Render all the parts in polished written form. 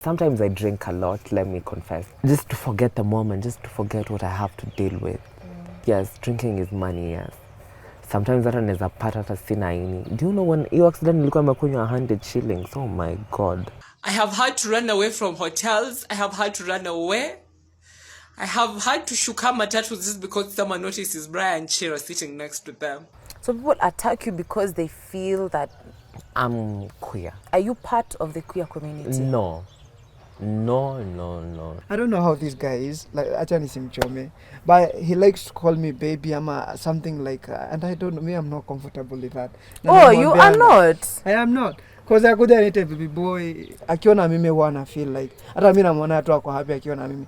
Sometimes I drink a lot, let me confess. Just to forget the moment, just to forget what I have to deal with. Yes, drinking is money, yes. Sometimes hata naweza pata hata sina ini. Do you know when you accident nilikuwa nimekunywa 100 shillings? Oh my God. I have had to run away from hotels. I have had to run away. I have had to shuka matatu just because someone notices Brian Chira sitting next to them. So people attack you because they feel that I'm queer. Are you part of the queer community? No. I don't know how this guy is, like acha nisimchome, but he likes to call me baby ama something like and I don't know, me I'm not comfortable with that. Oh, you are not? I am not. Cause akuja anite baby boy, akiona mimi huwa ana feel like hata mimi namuona tu ako happy akiona mimi.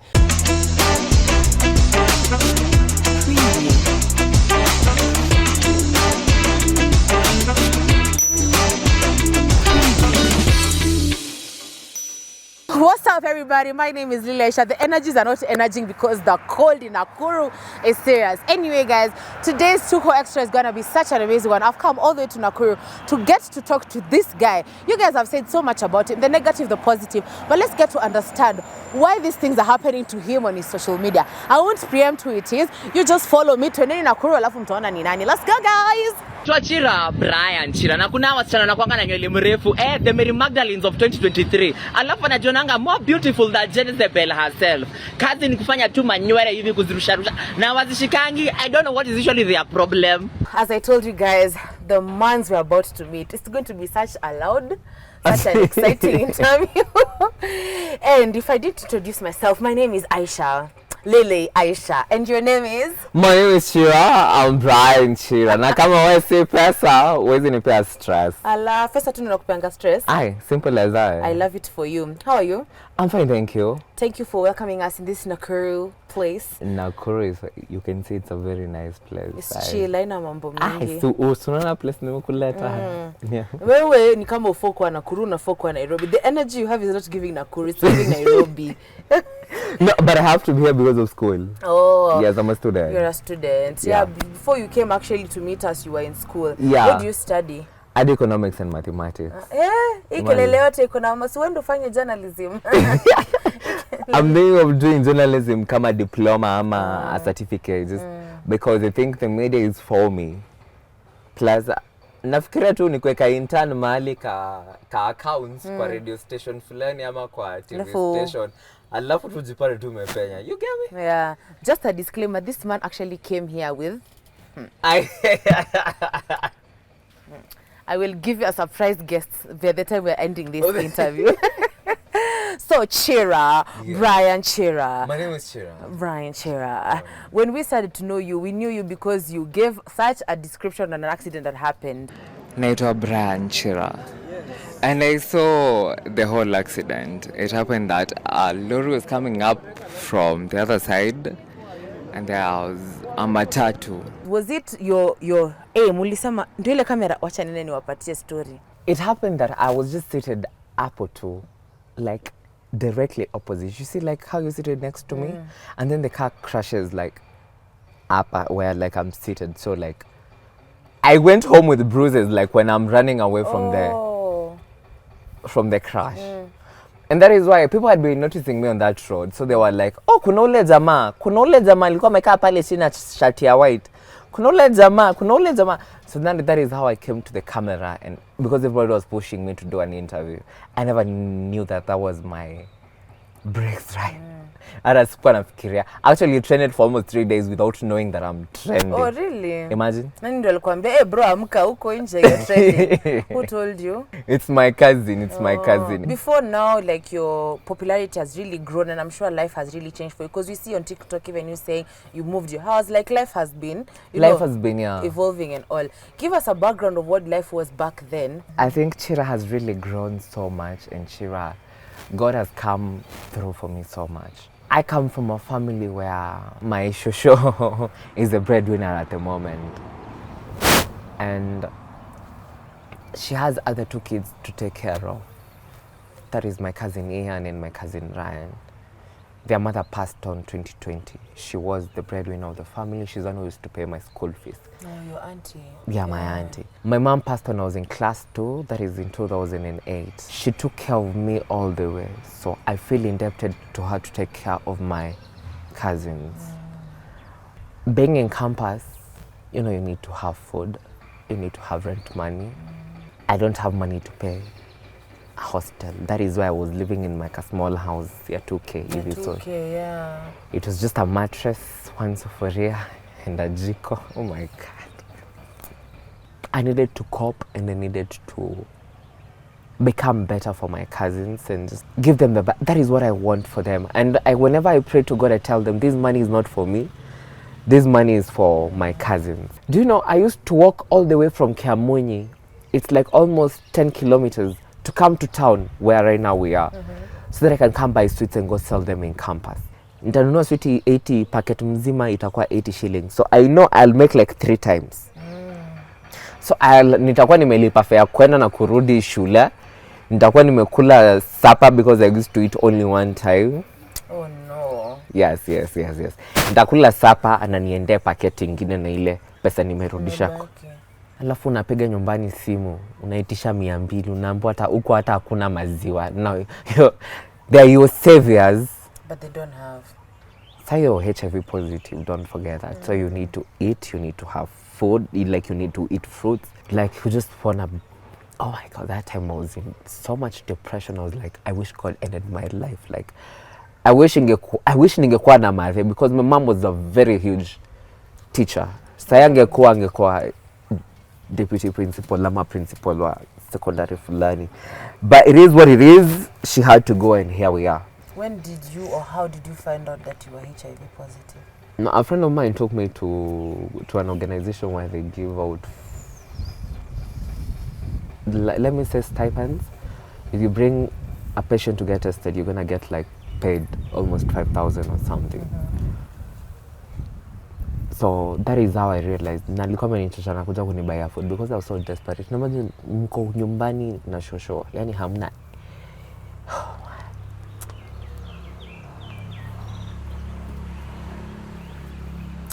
What's up, everybody? My name is Lily Aisha. The energies are not energizing because the cold in Nakuru is serious. Anyway, guys, today's Tuko Extra is going to be such an amazing one. I've come all the way to Nakuru to get to talk to this guy. You guys have said so much about him, the negative, the positive, but let's get to understand why these things are happening to him on his social media. I won't preempt who it is. You just follow me to Nakuru alafu mtaona ni nani. Let's go, guys! Chira Brian Chira na kuna wasichana na kwanga na nywele mrefu the Mary Magdalenes of 2023 alafu anajonanga more beautiful than Jezebel herself. Kazi ni kufanya tu manywele hivi kuzirusha na wazishikangi. I don't know what is usually their problem. As I told you guys, the months we're about to meet, it's going to be such a loud, such an exciting interview. And if I did introduce myself, my name is Aisha. Lily Aisha. And your name is? My name is Chira. I'm Brian Chira. Na kama wewe si pesa, huwezi nipea stress. Ala, pesa tu nakupanga stress. Aye, simple as that. I love it for you. How are you? I'm fine, thank you. Thank you for welcoming us in this Nakuru place. Nakuru is, you can see it's a very nice place. It's chill, haina mambo mingi. Unaona place nimekuleta. Yeah. Wewe ni kama ufoko wa Nakuru na ufoko wa Nairobi. The energy you have is not giving Nakuru, it's giving Nairobi. No, but I have to be here because of school. Oh. Yes, I'm a student. You're a student. Yeah. Before you came actually to meet us, you were in school. Yeah. What do you study? I do economics and mathematics. Ikelele yote economics. When do you find journalism? I'm thinking of doing journalism kama diploma ama a certificate just because I think the media is for me. Plus nafikiria tu ni kuweka intern mahali ka accounts kwa radio station fulani ama kwa TV station. Alafu tujipare tu mepenya. You get me? Yeah. Just a disclaimer, this man actually came here with I will give you a surprise guest by the time we're ending this interview. So Chira, yeah. Brian Chira. My name is Chira. Brian Chira. When we started to know you, we knew you because you gave such a description on an accident that happened. Naitwa Brian Chira. And I saw the whole accident. It happened that a lorry was coming up from the other side and there was a matatu. Was it your mulisema ndio ile kamera wacha nene niwapatie story. It happened that I was just seated up or two, like directly opposite. You see like how you seated next to me and then the car crashes like up where like I'm seated. So like I went home with bruises like when I'm running away from the crash. And that is why people had been noticing me on that road. So they were like, oh, kuna ule jamaa alikuwa amekaa pale chini na shati ya white. Kuna ule jamaa. So then that is how I came to the camera, and because everybody was pushing me to do an interview, I never knew that was my breakthrough. Hata sikuwa nafikiria. Actually, it trended for almost 3 days without knowing that I'm trending. Oh, really? Imagine. Nani ndio alikwambia, bro, amka huko nje you're trending? Who told you? It's my cousin. My cousin. Before now, like your popularity has really grown, and I'm sure life has really changed for you. Because we see on TikTok even you saying you moved your house. Like life has been, evolving and all. Give us a background of what life was back then. I think Chira has really grown so much, and Chira, God has come through for me so much. I come from a family where my shosho is the breadwinner at the moment. And she has other 2 kids to take care of. That is my cousin Ian and my cousin Ryan. Their mother passed on 2020. she was the breadwinner of the family. She's the one who used to pay my school fees. No, your auntie. Yeah, my auntie. My mom passed when I was in class 2, that is in 2008. She took care of me all the way. So I feel indebted to her to take care of my cousins. Being in campus, you know, you need to have food, you need to have rent money. I don't have money to pay a hostel. That is why I was living in like a small house, 2K. So Okay, yeah. it was just a mattress, one sufuria, and a jiko. Oh my God. I needed to cope and I needed to become better for my cousins and just give them that is what I want for them. And whenever I pray to God, I tell them, this money is not for me. This money is for my cousins. Do you know, I used to walk all the way from Kiamunyi. It's like almost 10 kilometers to come to town where right now we are. So that I can come buy sweets and go sell them in campus. Nitanunua sweet 80, packet mzima itakuwa 80 shillings. So I know I'll make like 3 times. So nitakuwa nimelipa fare kwenda na kurudi shule. Nitakuwa nimekula supper because I used to eat only one time. Oh no. Yes. Nitakula supper na niende paketi ingine na ile pesa nimerudisha. Okay. Alafu unapiga nyumbani simu, unaitisha 200, unaambiwa hata huko hata hakuna maziwa. No, they are your saviors. But they don't have. So you're HIV positive, don't forget that. So you need to eat, you need to have food, like you need to eat fruits. Like you just wanna, oh my God, that time I was in so much depression. I was like, I wish God ended my life. Like, I wish ningekuwa na madhe because my mom was a very huge teacher. Saya angekuwa deputy principal ama principal wa secondary fulani. But it is what it is. She had to go and here we are. When did you or how did you find out that you were HIV positive? No, a friend of mine took me to an organization where they give out, let me say, stipends. If you bring a patient to get tested, you're gonna get like paid almost 5,000 or something. So that is how I realized. Nalikuwa amenichosha na kuja kunibaya food because I was so desperate. Na imagine mko nyumbani na shosho, yani hamna.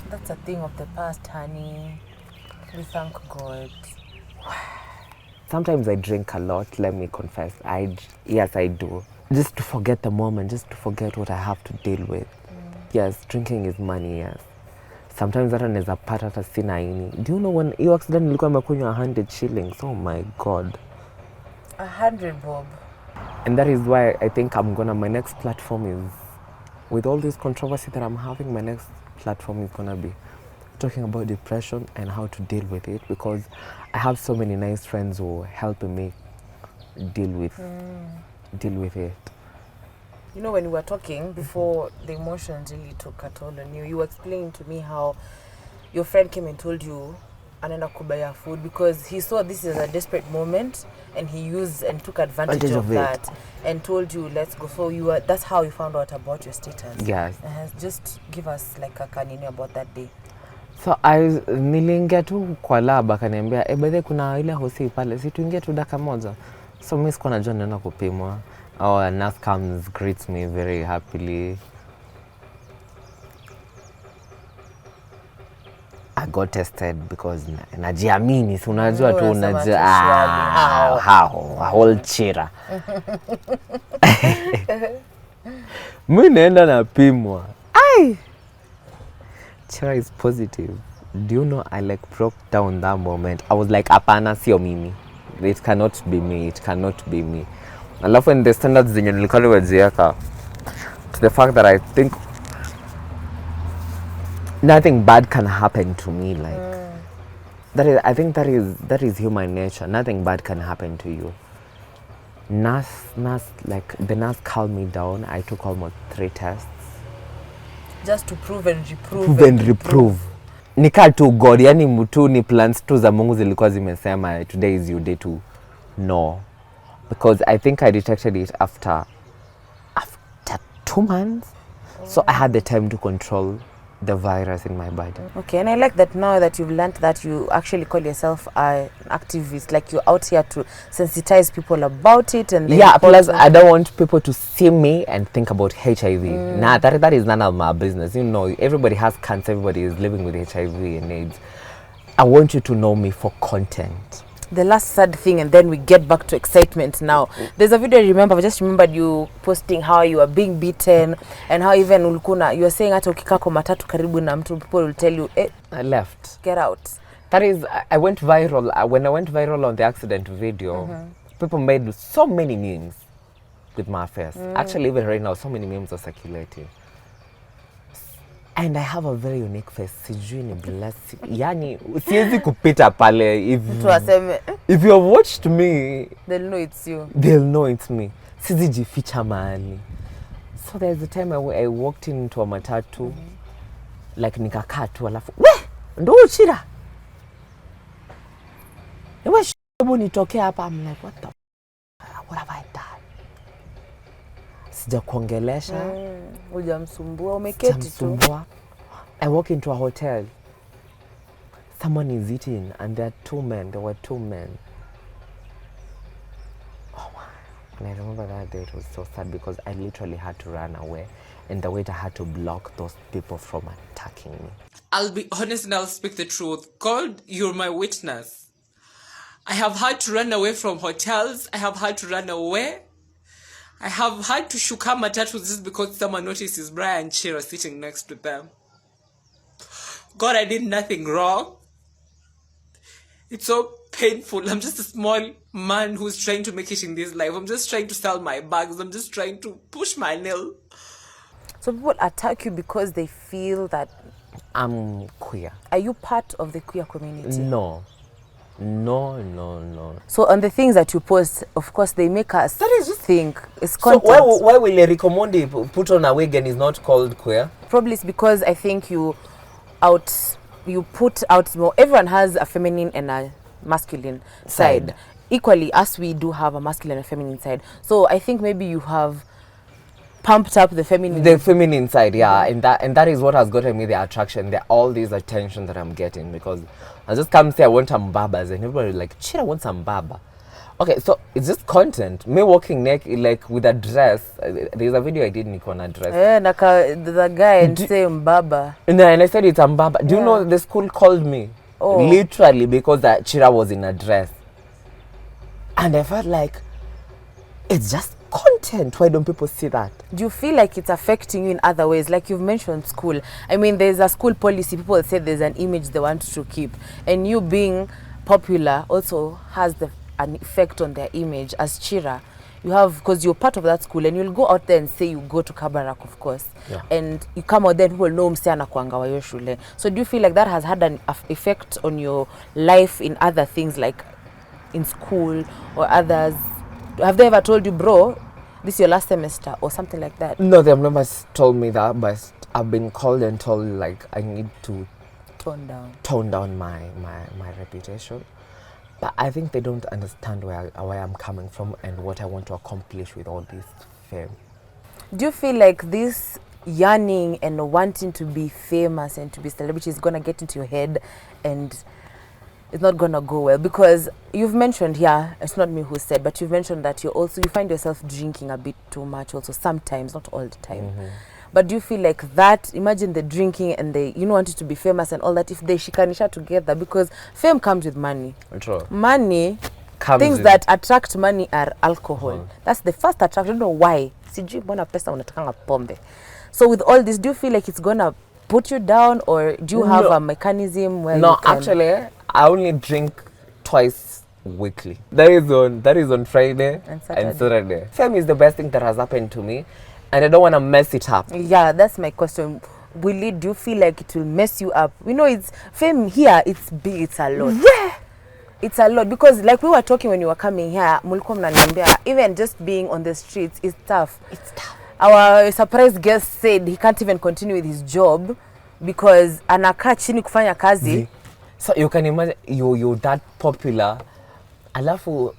That's a thing of the past, honey. We thank God. Sometimes I drink a lot, let me confess. Yes, I do. Just to forget the moment, just to forget what I have to deal with. Yes, drinking is money, yes. Sometimes hata naweza pata hata sina ini. Do you know when hiyo accident nilikuwa nimekunywa 100 shillings? Oh my God. 100 bob. And that is why I think my next platform is, with all this controversy that I'm having, my next platform is gonna be talking about depression and how to deal with it, because I have so many nice friends who help me deal with it. You know, when we were talking before, the emotions really took a toll on you. You were explaining to me how your friend came and told you anaenda kubaya food because he saw this as a desperate moment and he used and took advantage of that and told you, let's go. So that's how you found out about your status. Yes. Just give us like a kanini about that day. So niliingia tu kwa lab akaniambia, by the way kuna ile hosi pale, si tuingie tu dakika moja. So mimi sikuwa najua naenda kupimwa. A nurse comes, greets me very happily. I got tested because najiamini, si unajua tu whole chira. Mimi naenda napimwa. Ai! Chira is positive. Do you know I like broke down that moment? I was like, hapana sio mimi. It cannot be me. It cannot be me. Alafu in the standards zenye nilikuwa nimejiweka, to the fact that I think nothing bad can happen to me, like I think that is human nature. Nothing bad can happen to you. Like the nurse calmed me down. I took almost 3 tests just to prove and reprove. Nika tu God, yani mtu ni plans tu za Mungu zilikuwa zimesema today is your day to know, because I think I detected it after 2 months. So I had the time to control the virus in my body. Okay, and I like that now that you've learned that you actually call yourself an activist, like you're out here to sensitize people about it. And Yeah, plus I don't want people to see me and think about HIV. Nah, that is none of my business. You know, everybody has cancer, everybody is living with HIV and AIDS. I want you to know me for content. The last sad thing, and then we get back to excitement now. There's a video I just remembered you posting how you are being beaten and how even ulkuna, you are saying hata ukikaa kwa matatu karibu na mtu, people will tell you, I left. get out. That is, I went viral. When I went viral on the accident video, people made so many memes with my face. Actually, even right now, so many memes are circulating. And I have a very unique face. Sijui ni blessing. Yani, siwezi kupita pale. If you have watched me, They'll know it's you. They'll know it's me. Sizi jificha mahali. So there's a time I walked into a matatu, like nikakaa tu alafu, we, ndo Chira. Ewe shebu nitokea hapa. I'm like, what have I done? Sija kuongelesha. Hujamsumbua, umeketi tu. I walk into a hotel. Someone is eating and there were two men. Oh my. And I remember that day, it was so sad because I literally had to run away and the waiter had to block those people from attacking me. I'll be honest and I'll speak the truth. God, you're my witness. I have had to run away from hotels. I have had to run away. I have had to shuka matatu just because someone notices Brian Chira sitting next to them. God, I did nothing wrong. It's so painful. I'm just a small man who's trying to make it in this life. I'm just trying to sell my bags. I'm just trying to push my nail. So people attack you because they feel that I'm queer. Are you part of the queer community? No. So on the things that you post, of course, they make us think it's content. So why will Eric Omondi put on a wig and is not called queer? Probably it's because I think you put out more. Everyone has a feminine and a masculine side. Equally, as we do have a masculine and feminine side. So I think maybe you have pumped up the feminine. The feminine side, yeah, and that is what has gotten me the attraction. All these attention that I'm getting because I just come say I want some babas and everybody like, shit, I want some baba. Okay, so it's just content. Me walking naked like with a dress. There's a video I did Nico on a dress. The guy and say mbaba. And I said it's mbaba. Do you know the school called me? Oh. Literally because that Chira was in a dress. And I felt like it's just content. Why don't people see that? Do you feel like it's affecting you in other ways? Like you've mentioned school. I mean, there's a school policy. People say there's an image they want to keep. And you being popular also has an effect on their image. As Chira, you have, because you're part of that school and you'll go out there and say you go to Kabarak, of course. Yeah. And you come out there, people know msichana kuanga wa hiyo shule. So do you feel like that has had an effect on your life in other things like in school or others? Have they ever told you, bro, this is your last semester or something like that? No, they've never told me that, but I've been called and told like I need to tone down my reputation. But I think they don't understand where I'm coming from and what I want to accomplish with all this fame. Do you feel like this yearning and wanting to be famous and to be celebrity is gonna get into your head and it's not gonna go well? Because you've mentioned here, it's not me who said, but you've mentioned that you find yourself drinking a bit too much also sometimes, not all the time. But do you feel like that, imagine the drinking and wanting to be famous and all that, if they shikanisha together, because fame comes with money. True. Money, things that attract money are alcohol. That's the first attraction. I don't know why. Sijui mbona pesa unatakanga pombe. So with all this, do you feel like it's gonna put you down, or do you have a mechanism where you can... Actually, I only drink twice weekly. That is on Friday and Saturday. Fame is the best thing that has happened to me, and I don't want to mess it up. Yeah, that's my question. Do you feel like it will mess you up? It's fame here, it's big, it's a lot. Yeah. It's a lot, because like we were talking when you were coming here, mulikuwa mnaniambia, even just being on the streets is tough. It's tough. Our surprise guest said he can't even continue with his job because anakaa chini kufanya kazi. So you can imagine you're that popular, alafu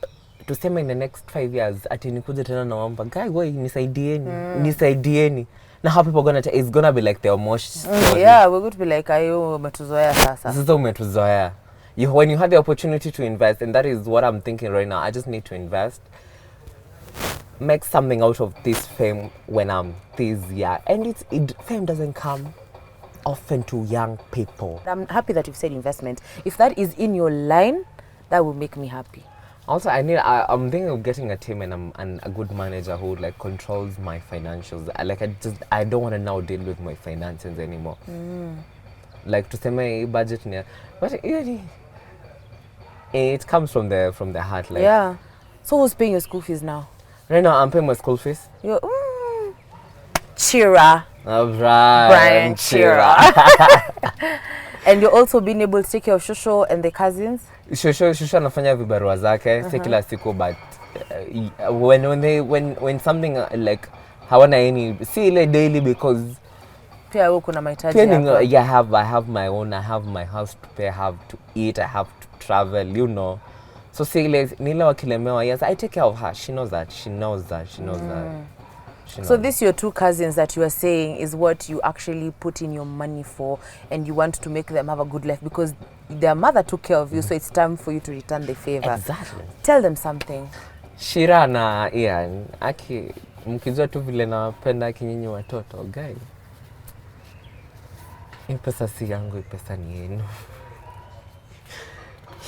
tuseme in the next 5 years ati nikuje tena naomba guy, wewe nisaidieni. Now how people gonna it's gonna be like the Omosh story. Yeah, we're going to be like, ayo umetuzoea sasa. Sasa umetuzoea. When you have the opportunity to invest, and that is what I'm thinking right now, I just need to invest, make something out of this fame when I'm this young. And fame doesn't come often to young people. I'm happy that you've said investment. If that is in your line, that will make me happy. Also, I'm thinking of getting a team and a good manager who like controls my financials. I don't want to now deal with my finances anymore. Like to say my budget, but it comes from the heart. Like, Yeah. So who's paying your school fees now? right now, I'm paying my school fees. You're Chira. Brian Chira. And you're also being able to take care of Shosho and the cousins? Shushu anafanya vibarua zake si kila siku, but when something like hawana any si ile daily, because Pia wewe kuna mahitaji pia hapa. yeah, I have my own, I have my house to pay, I have to eat, I have to travel, you know. So si ile nile wakilemewa, yes, I take care of her. She knows that. She knows that. So this your two cousins that you are saying is what you actually put in your money for, and you want to make them have a good life because their mother took care of you, so it's time for you to return the favor. Exactly. Tell them something. Shira na Ian, mkijua tu vile napenda kinyinyi watoto, guy. Hii pesa si yangu, hii pesa ni yenu.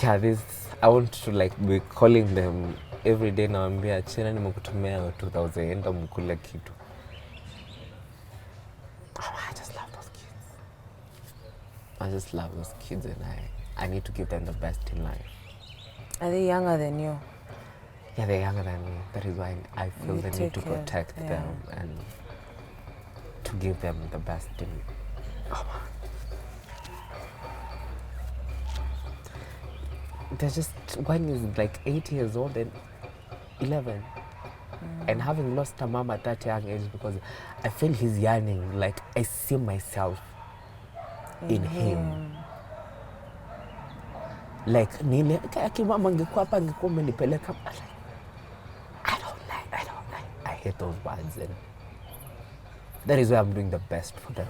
Yeah, I want to like be calling them every day, naambia Chira nimekutumia 2000, enda mkule kitu. I just love those kids. I just love those kids, and I need to give them the best in life. Are they younger than you? Yeah, they're younger than me. That is why I feel You the need take to care, protect yeah. them and to give them the best in. There's just one is like 8 years old and 11. And having lost a mom at that young age, because I feel he's yearning, like I see myself in him. Like nile akimama angekuwa hapa angekuwa amenipeleka. I hate those words, and that is why I'm doing the best for them.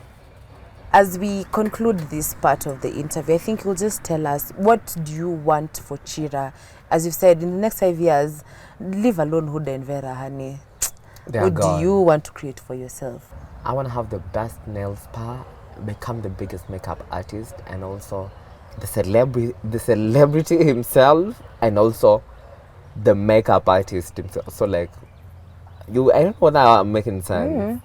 As we conclude this part of the interview, I think you'll just tell us, what do you want for Chira? As you've said, in the next 5 years, leave alone Huda and Vera, honey. What do you want to create for yourself? I want to have the best nail spa, become the biggest makeup artist, and also the celebrity himself, and also the makeup artist himself. So like, I don't know whether I'm making sense.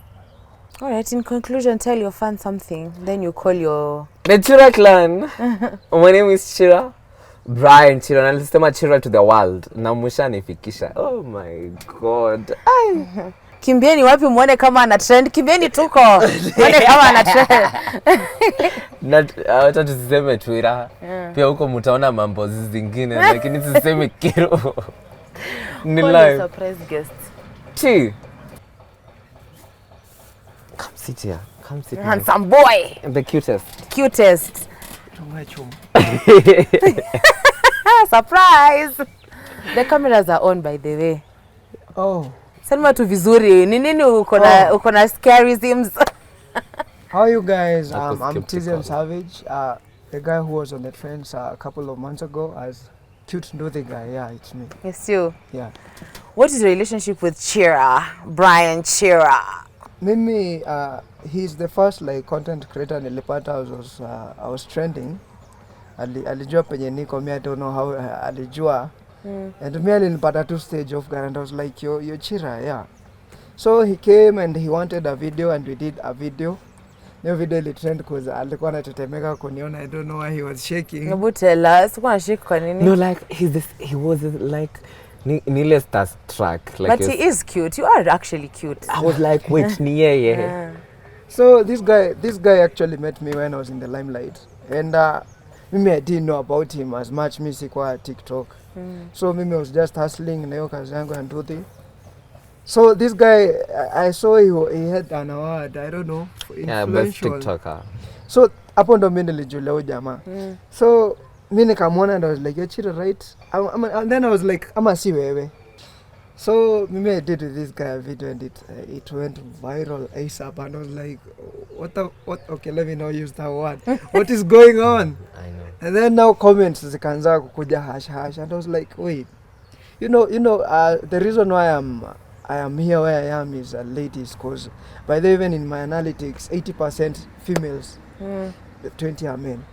All right, in conclusion, tell your fans something. Then you call your... The Chira clan. My name is Chira. Brian Chira. Na nilisema Chira to the world. Na mshanifikisha. Oh my God. Ay. Kimbieni wapi muone kama ana trend. Kimbieni tuko. Muone kama ana trend. Hata tusiseme Twitter. Pia huko mtaona mambo zingine. Lakini tusiseme Kiru. Ni live. Surprise guest. Chi. Come sit here. Come sit here. Handsome boy. The cutest. Cutest. Chunga chum. Surprise. The cameras are on, by the way. Oh, Sema tu vizuri. Ni nini uko na scarisms? how are you guys? That was I'm skeptical. Tizian Savage, the guy who was on the trends a couple of months ago as cute Ndothi guy. Yeah, it's me. It's you. Yeah. What is your relationship with Chira? Brian Chira. Mimi, he's the first like content creator nilipata. I was trending. Alijua penye niko, me I don't know how alijua. And me alinipata two stage off guard, and I was like, you're Chira, yeah. So he came and he wanted a video, and we did a video. No video ili trend because alikuwa anatetemeka kuniona. I don't know why he was shaking. Hebu tell us, uko na shake kwa nini? No, like he was like Nile starstruck. Like But he is cute. You are actually cute. I was like, wait, ni yeye. So this guy actually met me when I was in the limelight, and mimi I didn't know about him as much. Mimi sikuwa TikTok, so mimi was just hustling na hiyo kazi yangu and Ndothi. So this guy, I saw he had an award, I don't know, Yeah, best influential. TikToker. So hapo ndo mimi nilijulia huyu jamaa. So mimi nikamwona and I was like, you're Chira, right? And then I was like, ama si wewe. So maybe I did with this guy a video and it went viral ASAP, and I was like, what? Okay, let me not use that word. What is going on? I know. And then now comments zikaanza kukuja hash, and I was like, wait, the reason why I am here where I am is ladies, because by the way, even in my analytics, 80% females, 20 are men.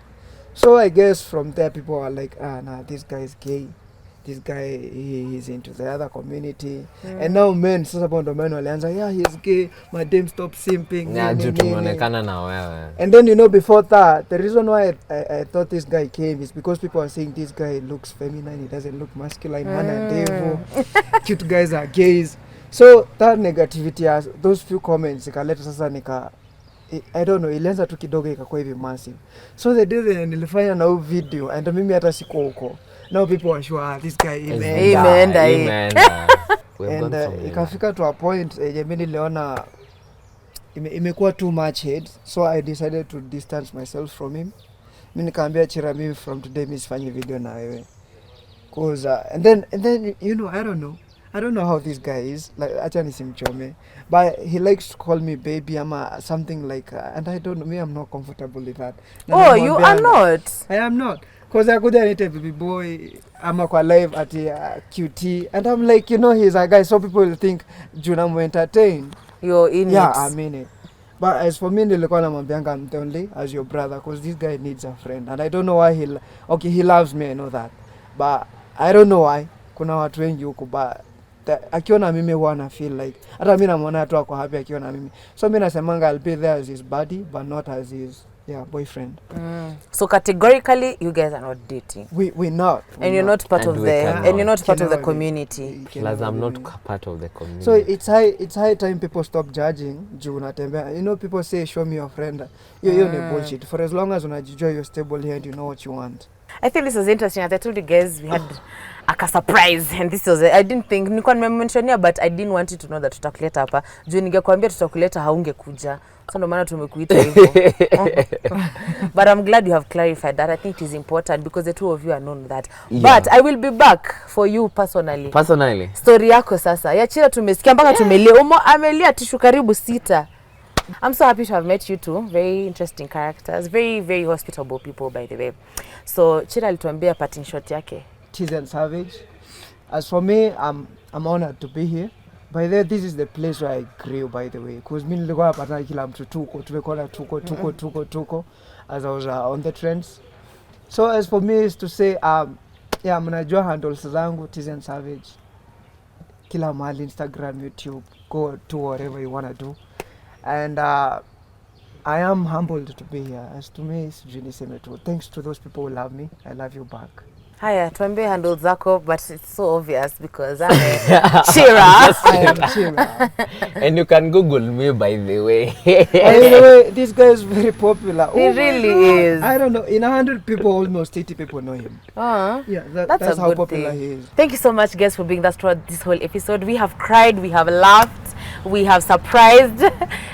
So I guess from there people are like, nah, this guy is gay. This guy, he's into the other community. And now men, sasa ndo men walianza, yeah, he's gay, my damn stop simping. Yeah, juu tumeonekana na wewe. And then, before that, the reason why I thought this guy came is because people are saying this guy looks feminine, he doesn't look masculine, hana ndevu, cute guys are gays. So that negativity, those few comments, ikaleta sasa I don't know, ilianza tu kidogo ikakuwa hivi massive. So the day that nilifanya na video, and mimi hata siko huko. Now people are sure this guy imeenda. And ikafika to a point mimi niliona imekuwa too much hate, so I decided to distance myself from him. Mimi nikaambia Chira, mimi from today mimi sifanyi video na wewe. Cause and then I don't know how this guy is, like acha nisimchome, but he likes to call me baby ama something like and I don't know, me I'm not comfortable with that. Oh, you are not? I am not. Because I couldn't hit a baby boy, I'm a live at QT, and I'm like, he's a guy, so people will think Junam entertain. You're in yeah, it. I mean it. But as for me, nilikuwa namwambianga I'm the only as your brother, because this guy needs a friend, and I don't know why he loves me, I know that, but I don't know why. Kuna watu wengi huko, but akiona mimi huwa na feel like hata mimi namuona tu ako happy akiona mimi, so mimi nasemanga I'll be there as his buddy but not as his boyfriend. So categorically you guys are not dating. We're not. And you're not part of the community. Plus I'm not part of the community. So it's high time people stop judging juu unatembea. People say show me your friend. Hiyo ni bullshit. For as long as unajijua you're stable here and you know what you want. I think this was interesting. As I told you guys, we had a surprise, and this was I didn't think nilikuwa nimemmentionia, but I didn't want you to know that tutakuleta hapa. Juu ningekwambia tutakuleta haungekuja. So ndo maana tumekuita hivyo. But I'm glad you have clarified that. I think it is important because the two of you are known that. Yeah. But I will be back for you personally. Personally. Story yako sasa. Ya Chira tumesikia mpaka tumelia. Amelia tishu karibu 6. I'm so happy to have met you two. Very interesting characters. Very, very hospitable people, by the way. So, Chira alituambia parting shot yake. Tizen Savage. As for me, I'm honored to be here. By the way, this is the place where I grew, by the way. Because mimi nilikuwa napata kila mtu tumekuwa tuko as I was on the trends. So, as for me is to say, mnajua handles zangu, Tizen Savage. Kila mahali, Instagram, YouTube, go to whatever you want to do. And I am humbled to be here. As to me, thanks to those people who love me. I love you back. Haya, tuambie handles zako, but it's so obvious because I'm Chira. I am Chira. And you can Google me, by the way. By the way, this guy is very popular. He really is. I don't know. In 100 people, almost 80 people know him. Yeah, that's how popular he is. Thank you so much, guys, for being there throughout this whole episode. We have cried, we have laughed, we have surprised,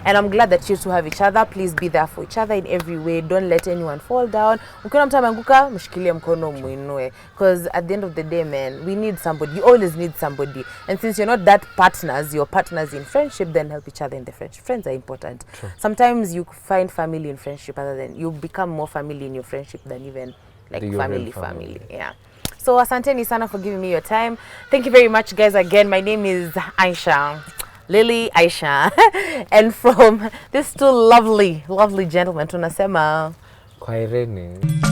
and I'm glad that you two have each other. Please be there for each other in every way. Don't let anyone fall down. Ukiona mtu ameanguka, mshikilie mkono muinue. Because at the end of the day, man, we need somebody. You always need somebody. And since you're not that partners, you're partners in friendship, then help each other in the friendship. Friends are important. True. Sometimes you find family in friendship, other than you become more family in your friendship than even like family. Yeah. So asanteni sana for giving me your time. Thank you very much, guys. Again, my name is Aisha. Lily Aisha. And from these two lovely gentlemen, tunasema Kwaherini.